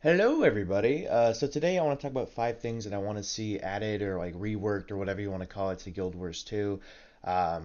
Hello, everybody. So today I want to talk about 5 things that I want to see added or like reworked or whatever you want to call it to Guild Wars 2.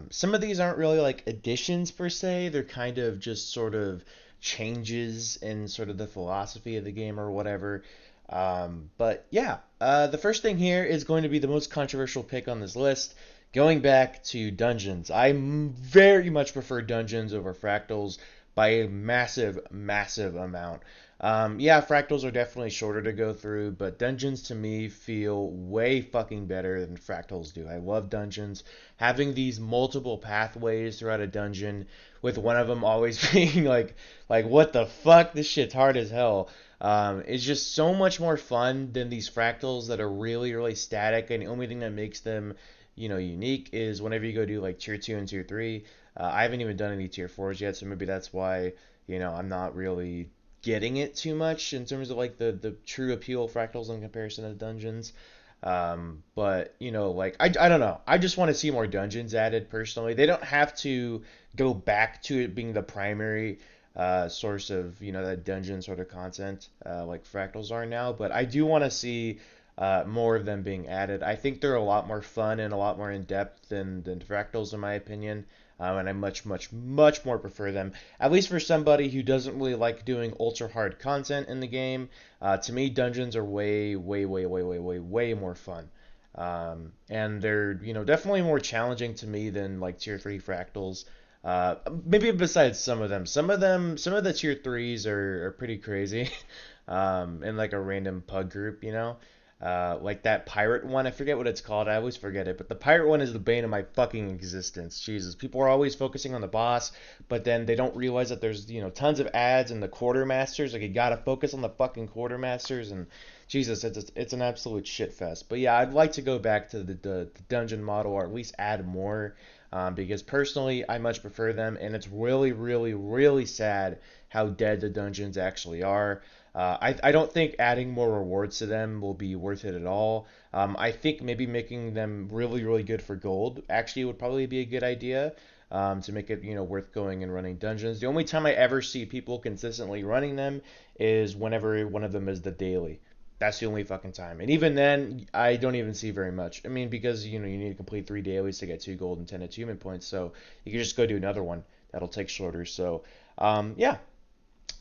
Some of these aren't really like additions per se. They're kind of just sort of changes in sort of the philosophy of the game or whatever. But yeah, the first thing here is going to be the most controversial pick on this list. Going back to dungeons. Very much prefer dungeons over fractals by a massive, massive amount. Yeah, fractals are definitely shorter to go through, but dungeons to me feel way fucking better than fractals do. I love dungeons. Having these multiple pathways throughout a dungeon, with one of them always being like what the fuck? This shit's hard as hell. Is just so much more fun than these fractals that are really, really static, and the only thing that makes them, unique is whenever you go do like tier 2 and tier 3. I haven't even done any tier 4s yet, so maybe that's why, I'm not really getting it too much in terms of like the true appeal of fractals in comparison to dungeons. But like I don't know. I just want to see more dungeons added personally. They don't have to go back to it being the primary source of that dungeon sort of content like fractals are now. But I do want to see more of them being added. I think they're a lot more fun and a lot more in depth than fractals in my opinion. And I much, much, much more prefer them. At least for somebody who doesn't really like doing ultra hard content in the game. To me, dungeons are way, way, way, way, way, way, way more fun. And they're, definitely more challenging to me than like tier 3 fractals. Maybe besides some of them. Some of the tier 3s are pretty crazy. In like a random pug group, like that pirate one. I forget what it's called. I always forget it. But the pirate one is the bane of my fucking existence. Jesus. People are always focusing on the boss, but then they don't realize that there's, tons of ads and the quartermasters. Like, you gotta focus on the fucking quartermasters. And Jesus, it's an absolute shit fest. But yeah, I'd like to go back to the dungeon model or at least add more. Because personally, I much prefer them. And it's really, really, really sad how dead the dungeons actually are. I don't think adding more rewards to them will be worth it at all. I think maybe making them really, really good for gold actually would probably be a good idea to make it, worth going and running dungeons. The only time I ever see people consistently running them is whenever one of them is the daily. That's the only fucking time. And even then, I don't even see very much. I mean, because, you need to complete 3 dailies to get 2 gold and 10 achievement points. So you can just go do another one. That'll take shorter. So, yeah,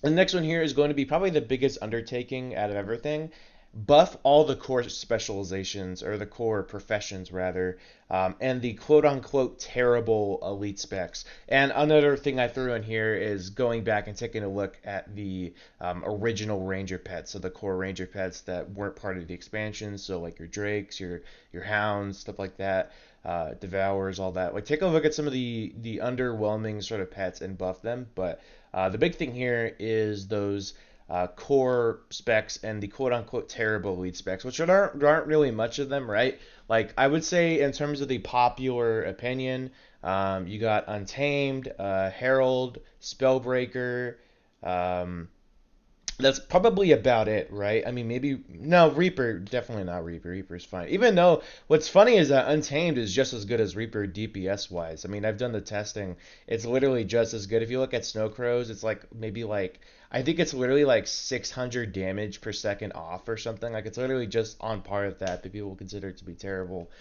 the next one here is going to be probably the biggest undertaking out of everything. Buff all the core specializations, or the core professions rather, and the quote unquote terrible elite specs. And another thing I threw in here is going back and taking a look at the original Ranger pets, so the core Ranger pets that weren't part of the expansion, so like your Drakes, your Hounds, stuff like that, Devours, all that. Like take a look at some of the underwhelming sort of pets and buff them, but the big thing here is those core specs and the quote unquote terrible lead specs, which aren't really much of them, right? Like I would say in terms of the popular opinion, you got Untamed, Herald, Spellbreaker, um, that's probably about it, right? I mean, maybe no Reaper, definitely not Reaper. Reaper's fine. Even though what's funny is that Untamed is just as good as Reaper DPS wise. I mean, I've done the testing. It's literally just as good. If you look at Snow Crows, it's like maybe like I think it's literally like 600 damage per second off or something. Like it's literally just on par with that, but people consider it to be terrible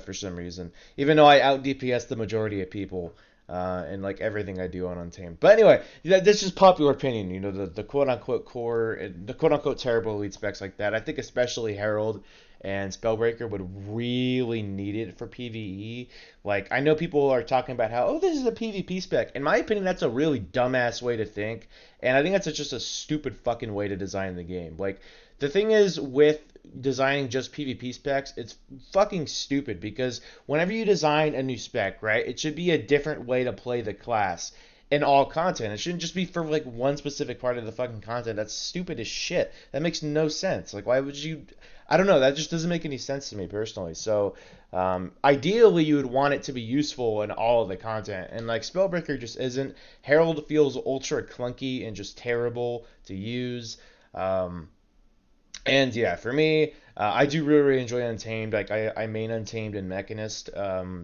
for some reason. Even though I out DPS the majority of people and like everything I do on Untamed. But anyway, that's just popular opinion. The quote unquote core, the quote unquote terrible elite specs like that. I think especially Herald and Spellbreaker would really need it for PvE. Like I know people are talking about how this is a PvP spec. In my opinion, that's a really dumbass way to think, and I think that's just a stupid fucking way to design the game. Like the thing is with designing just PvP specs, it's fucking stupid because whenever you design a new spec, right, it should be a different way to play the class in all content. It shouldn't just be for like one specific part of the fucking content. That's stupid as shit. That makes no sense. Like, why would you? I don't know. That just doesn't make any sense to me personally. So, ideally, you would want it to be useful in all of the content, and like Spellbreaker just isn't. Herald feels ultra clunky and just terrible to use. And yeah, for me, I do really, really enjoy Untamed. Like I main Untamed and Mechanist.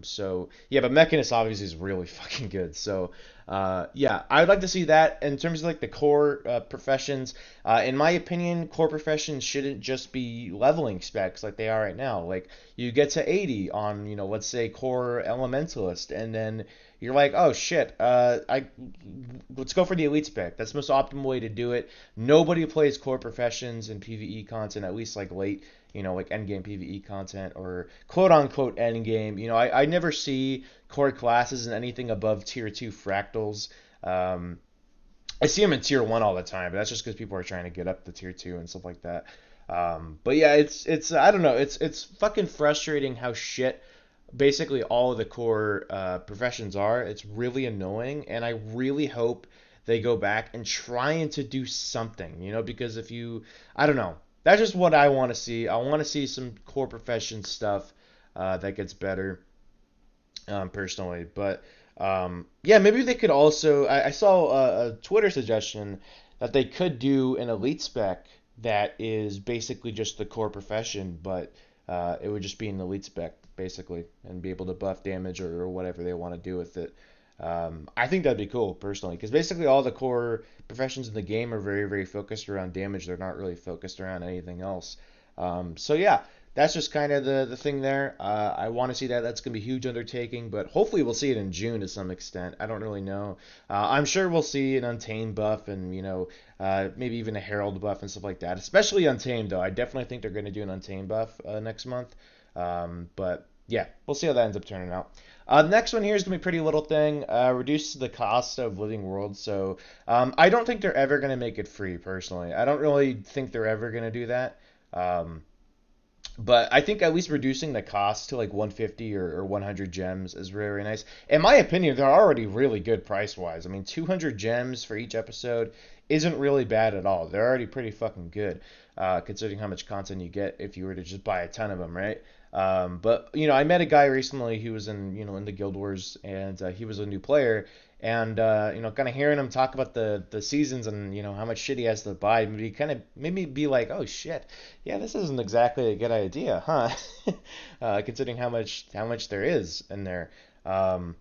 So yeah, but Mechanist obviously is really fucking good. So yeah, I would like to see that in terms of like the core professions. In my opinion, core professions shouldn't just be leveling specs like they are right now. Like you get to 80 on, let's say core elementalist, and then you're like, oh shit, let's go for the elite spec. That's the most optimal way to do it. Nobody plays core professions and PvE content, at least like late, like endgame PvE content or quote unquote endgame. I never see core classes in anything above tier 2 fractals. Um, I see them in tier 1 all the time, but that's just because people are trying to get up to tier 2 and stuff like that. But yeah, it's I don't know, it's fucking frustrating how shit basically all of the core professions are. It's really annoying, and I really hope they go back and trying to do something, because if you, I don't know, that's just what I want to see. I want to see some core profession stuff that gets better, personally. But yeah, maybe they could also. I saw a Twitter suggestion that they could do an elite spec that is basically just the core profession, but it would just be an elite spec basically, and be able to buff damage or whatever they want to do with it. I think that'd be cool personally, because basically all the core professions in the game are very, very focused around damage. They're not really focused around anything else. So yeah, that's just kind of the thing there. I want to see that. That's going to be a huge undertaking, but hopefully we'll see it in June to some extent. I don't really know. I'm sure we'll see an Untamed buff and, maybe even a Herald buff and stuff like that, especially Untamed, though. I definitely think they're going to do an Untamed buff next month. But yeah, we'll see how that ends up turning out. The next one here is going to be a pretty little thing. Reduce the cost of living worlds. So I don't think they're ever going to make it free, personally. I don't really think they're ever going to do that. Um, but I think at least reducing the cost to like 150 or 100 gems is very, very nice. In my opinion, they're already really good price wise. I mean, 200 gems for each episode isn't really bad at all. They're already pretty fucking good, considering how much content you get if you were to just buy a ton of them, right? But I met a guy recently who was in the Guild Wars, and he was a new player, and kind of hearing him talk about the seasons and how much shit he has to buy, maybe kind of made me be like, oh shit, yeah, this isn't exactly a good idea, huh? Considering how much there is in there. Um,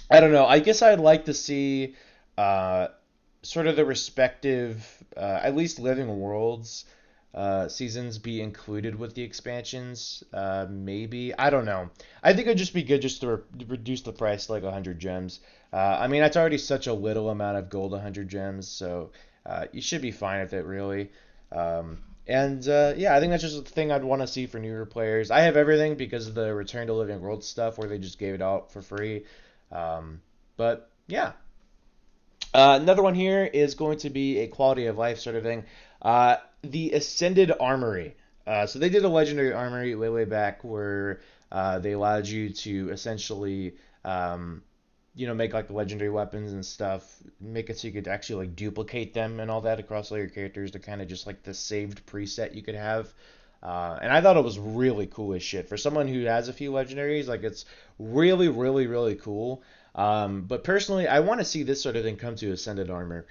I don't know. I guess I'd like to see uh, sort of the respective, at least living worlds seasons be included with the expansions. Maybe, I don't know. I think it'd just be good just to reduce the price to like 100 gems. I mean, that's already such a little amount of gold, 100 gems, so you should be fine with it, really. And yeah, I think that's just the thing I'd want to see for newer players. I have everything because of the Return to Living World stuff where they just gave it out for free. But yeah, another one here is going to be a quality of life sort of thing. The Ascended Armory. So they did a legendary armory way, way back where they allowed you to essentially, make like the legendary weapons and stuff, make it so you could actually like duplicate them and all that across all your characters to kind of just like the saved preset you could have. And I thought it was really cool as shit. For someone who has a few legendaries, like it's really, really, really cool. But personally, I want to see this sort of thing come to Ascended Armor.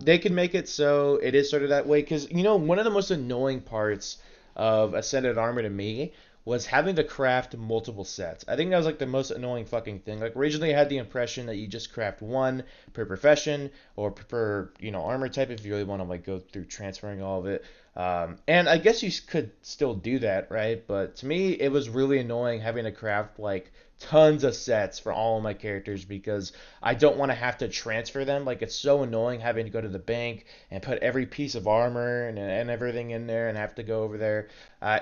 They can make it so it is sort of that way, because, one of the most annoying parts of Ascended Armor to me was having to craft multiple sets. I think that was like the most annoying fucking thing. Like originally I had the impression that you just craft one per profession or per, armor type if you really want to like go through transferring all of it. And I guess you could still do that, right? But to me, it was really annoying having to craft like tons of sets for all of my characters because I don't want to have to transfer them. Like it's so annoying having to go to the bank and put every piece of armor and everything in there and have to go over there.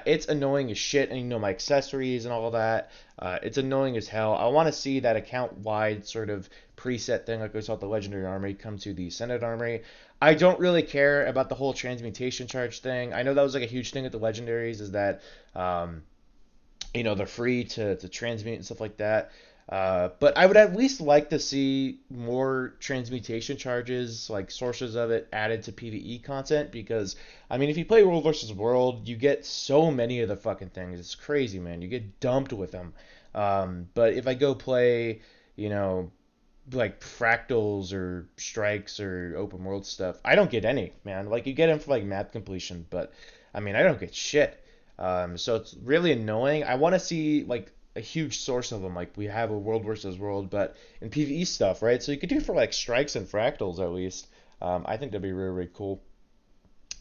It's annoying as shit, and my accessories and all that. It's annoying as hell. I want to see that account-wide sort of preset thing, like we saw at the Legendary Armory, come to the Ascended Armory. I don't really care about the whole transmutation charge thing. I know that was like a huge thing with the Legendaries, is that they're free to transmute and stuff like that. But I would at least like to see more transmutation charges, like sources of it, added to PvE content because, I mean, if you play World versus World, you get so many of the fucking things. It's crazy, man. You get dumped with them. But if I go play, you know, like fractals or strikes or open world stuff, I don't get any, man. Like you get them for like map completion, but I mean, I don't get shit. So it's really annoying. I want to see like a huge source of them. Like we have a world versus world, but in PvE stuff, right? So you could do for like strikes and fractals at least. I think that'd be really, really cool.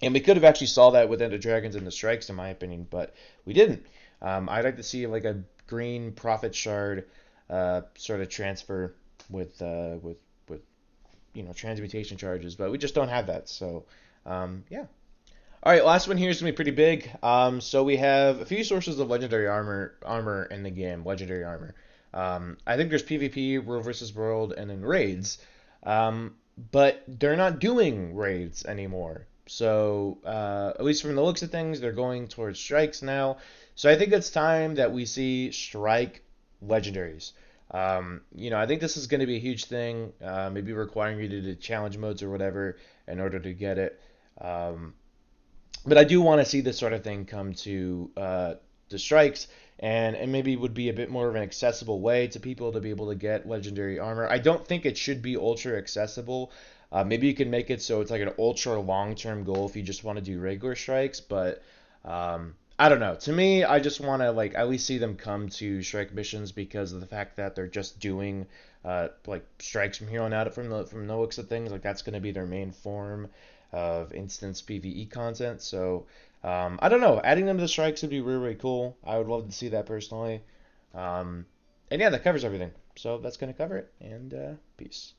And we could have actually saw that with Ender Dragons and the strikes, in my opinion, but we didn't. I'd like to see like a green profit shard sort of transfer with transmutation charges, but we just don't have that. So yeah. All right, last one here is gonna be pretty big. So we have a few sources of legendary armor in the game, legendary armor. I think there's PvP, World versus World, and then raids. But they're not doing raids anymore. So at least from the looks of things, they're going towards strikes now. So I think it's time that we see strike legendaries. I think this is going to be a huge thing. Maybe requiring you to do challenge modes or whatever in order to get it. But I do want to see this sort of thing come to the strikes, and maybe would be a bit more of an accessible way to people to be able to get legendary armor. I don't think it should be ultra accessible. Maybe you can make it so it's like an ultra long term goal if you just want to do regular strikes, but I don't know. To me, I just want to like at least see them come to strike missions because of the fact that they're just doing like strikes from here on out from the looks of things. Like that's going to be their main form of instance PvE content. So I don't know. Adding them to the strikes would be really, really cool. I would love to see that personally. And yeah, that covers everything. So that's going to cover it. And peace.